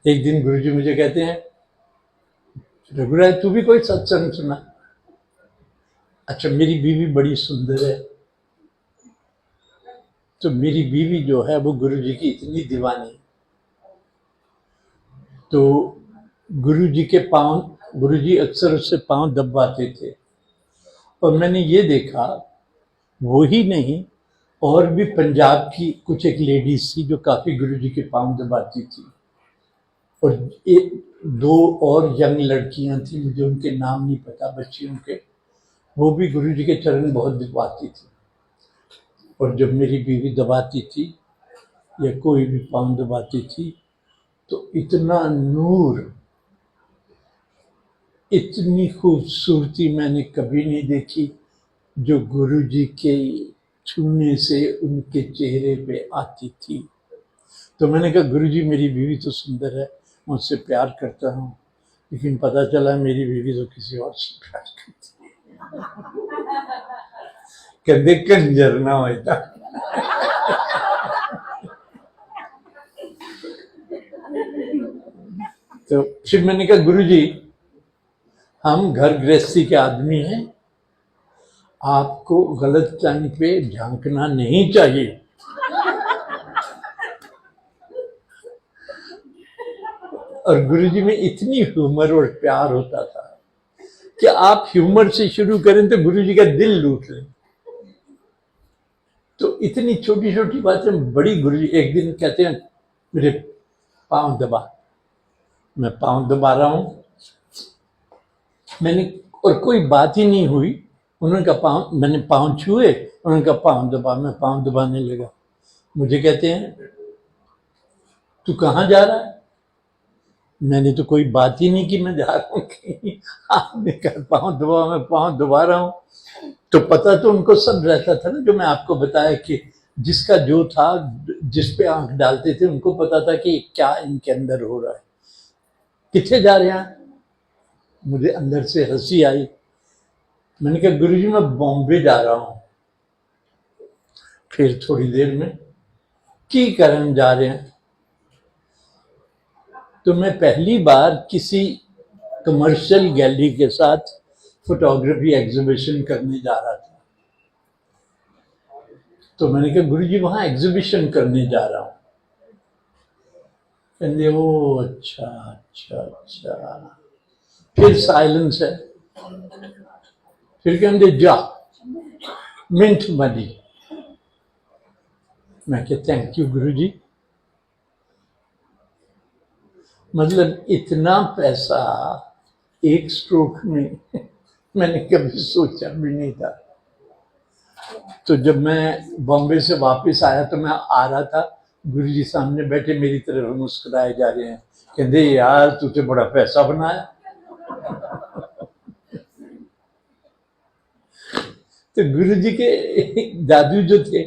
एक दिन गुरुजी मुझे कहते हैं, रघुराज तू भी कोई सत्संग सुना। अच्छा, मेरी बीवी बड़ी सुंदर है, तो मेरी बीवी जो है वो गुरुजी की इतनी दीवानी, तो गुरुजी के पांव, गुरुजी अक्सर उससे पांव दबाते थे, और मैंने ये देखा वो ही नहीं, और भी पंजाब की कुछ एक लेडीज थी जो काफी गुरुजी के पांव दबाती थी, और एक दो और यंग लड़कियां थी, मुझे उनके नाम नहीं पता, बच्चियों के, वो भी गुरुजी के चरण बहुत दबाती थी। और जब मेरी बीवी दबाती थी या कोई भी पांव दबाती थी तो इतना नूर, इतनी खूबसूरती मैंने कभी नहीं देखी जो गुरुजी के छूने से उनके चेहरे पे आती थी। तो मैंने कहा गुरुजी मेरी बीवी तो सुंदर है, मुझसे प्यार करता हूँ, लेकिन पता चला मेरी बीवी तो किसी और से प्यार करती है। कहते कंजर ना होता। तो फिर मैंने कहा गुरुजी हम घर गृहस्थी के आदमी हैं, आपको गलत टाइम पे झांकना नहीं चाहिए। और गुरुजी में इतनी ह्यूमर और प्यार होता था कि आप ह्यूमर से शुरू करें तो गुरुजी का दिल लूट लें। तो इतनी छोटी छोटी बातें बड़ी, गुरुजी एक दिन कहते हैं मेरे पांव दबा, मैं पांव दबा रहा हूं, मैंने, और कोई बात ही नहीं हुई, उन्होंने कहा पांव, मैंने पांव छुए, उन्होंने कहा पांव दबा, मैं पांव दबाने लगा। मुझे कहते हैं तू कहाँ जा रहा है, मैंने तो कोई बात ही नहीं कि मैं जा रहा हूँ कहीं, आपने कहा पांव दबा, मैं पांव दबा रहा हूँ। तो पता तो उनको सब रहता था ना, जो मैं आपको बताया कि जिसका जो था, जिस पे आंख डालते थे उनको पता था कि क्या इनके अंदर हो रहा है। किथे जा रहे हैं, मुझे अंदर से हंसी आई। मैंने कहा गुरुजी मैं बॉम्बे जा रहा हूं। फिर थोड़ी देर में की करन जा रहे हैं, तो मैं पहली बार किसी कमर्शियल गैलरी के साथ फोटोग्राफी एग्जीबिशन करने जा रहा था। तो मैंने कहा गुरुजी वहां एग्जीबिशन करने जा रहा हूं। कहते ओ अच्छा अच्छा अच्छा। फिर साइलेंस है, फिर कहते जा मिंट मनी। मैं कहा थैंक यू गुरुजी। मतलब इतना पैसा एक स्ट्रोक में मैंने कभी सोचा भी नहीं था। तो जब मैं बॉम्बे से वापस आया तो मैं आ रहा था, गुरुजी सामने बैठे मेरी तरफ मुस्कुराए जा रहे हैं, कहते यार तुझे बड़ा पैसा बनाया। तो गुरुजी के दादू जो थे,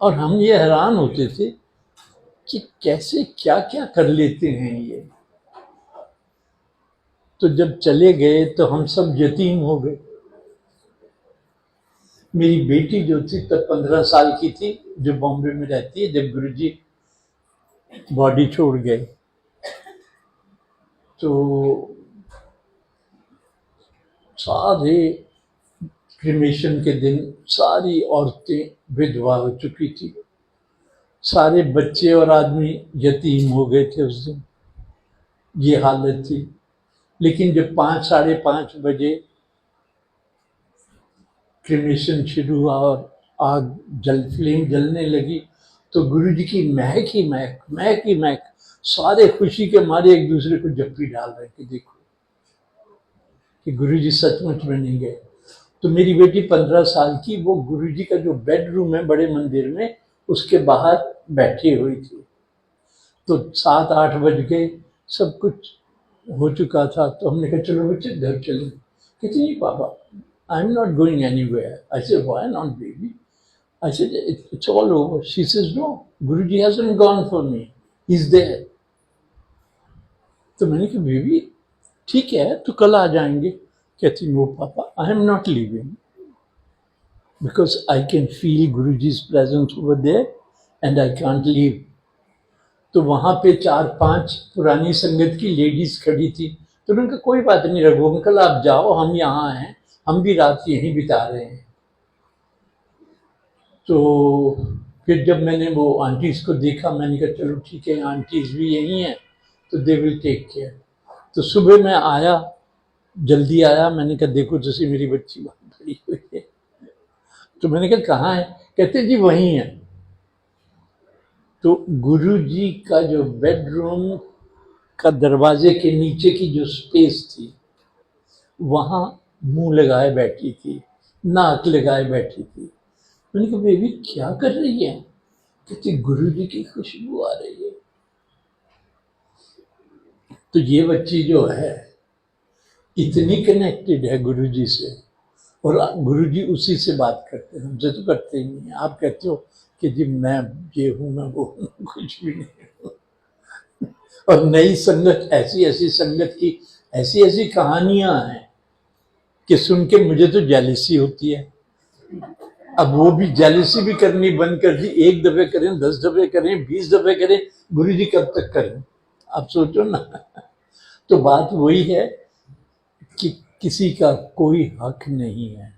और हम ये हैरान होते थे कि कैसे क्या क्या कर लेते हैं ये। तो जब चले गए तो हम सब यतीम हो गए। मेरी बेटी जो थी तब 15 साल की थी, जो बॉम्बे में रहती है, जब गुरुजी बॉडी छोड़ गए तो सारे क्रिमेशन के दिन सारी औरतें विधवा हो चुकी थी, सारे बच्चे और आदमी यतीम हो गए थे उस दिन, ये हालत थी। लेकिन जब 5 साढ़े 5 बजे क्रिमेशन शुरू हुआ और आग फ्लेम जलने लगी तो गुरुजी की महक ही महक, महक ही महक, सारे खुशी के मारे एक दूसरे को जप्पी डाल रहे थे, देखो कि गुरुजी सचमुच में नहीं गए। तो मेरी बेटी 15 साल की, वो गुरुजी का जो बेडरूम है बड़े मंदिर में, उसके बाहर बैठी हुई थी। तो 7-8 बज गए, सब कुछ हो चुका था। तो हमने कहा चलो बच्चे घर चले। कहती नहीं पापा, I'm not going anywhere. I said, why not, baby? I said, it's all over. She says, no, Guruji hasn't gone for me. He's there. तो मैंने कहा बेबी ठीक है तो कल आ जाएंगे। कहती नो पापा, I am not leaving because I can feel Guruji's presence over there and I can't leave. तो वहाँ पे 4-5 पुरानी संगत की लेडीज खड़ी थी। तो उन्होंने कहा कोई बात नहीं रघु अंकल, आप जाओ, हम यहाँ हैं, हम भी रात यहीं बिता रहे हैं। तो फिर जब मैंने वो आंटीज़ को देखा, मैंने कहा चलो ठीक है, आंटीज़ भी यहीं हैं तो दे विल टेक केयर। तो सुबह मैं आया, जल्दी आया, मैंने कहा देखो जैसे मेरी बच्ची वहाँ खड़ी हुई है। तो मैंने कहा कहाँ है? कहते जी वहीं है। तो गुरुजी का जो बेडरूम का दरवाजे के नीचे की जो स्पेस थी, वहाँ मुंह लगाए बैठी थी, नाक लगाए बैठी थी। मैंने कहा बेबी क्या कर रही है? कहती गुरुजी की खुशबू आ रही है। तो ये बच्ची जो है इतनी कनेक्टेड है गुरुजी से, और गुरुजी उसी से बात करते हैं, हमसे तो करते ही नहीं। आप कहते हो कि जी मैं ये हूँ, मैं वो हूँ, कुछ भी नहीं हूँ। और नई संगत, ऐसी ऐसी संगत की ऐसी ऐसी कहानियां हैं कि सुन के मुझे तो जेलसी होती है। अब वो भी जेलसी भी करनी बंद कर दी। 1 दफे करें, 10 दफे करें, 20 दफे करें, गुरुजी कब तक करें? आप सोचो ना। तो बात वही है कि किसी का कोई हक नहीं है।